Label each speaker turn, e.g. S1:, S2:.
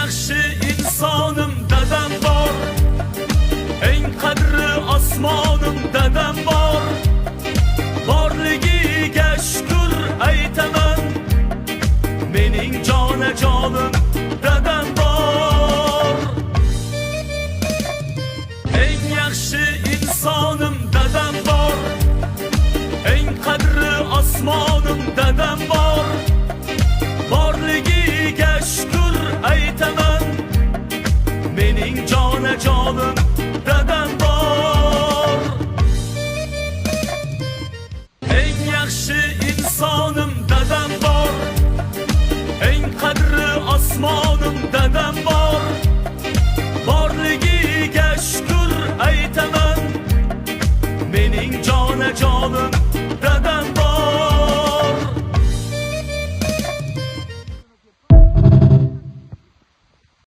S1: yaxshi insonım dadam bor, eng qadri osmonim dadam bor. Borligiga shukr aytaman, mening jonajonim dadam bor. Eng yaxshi insonim dadam bor, eng qadri osmonim dadam bor. Borligiga shukr aytaman, mening jonajonim dadam bor. Eng yaxshi insonim dadam bor, eng qadri osmonim dadam bor.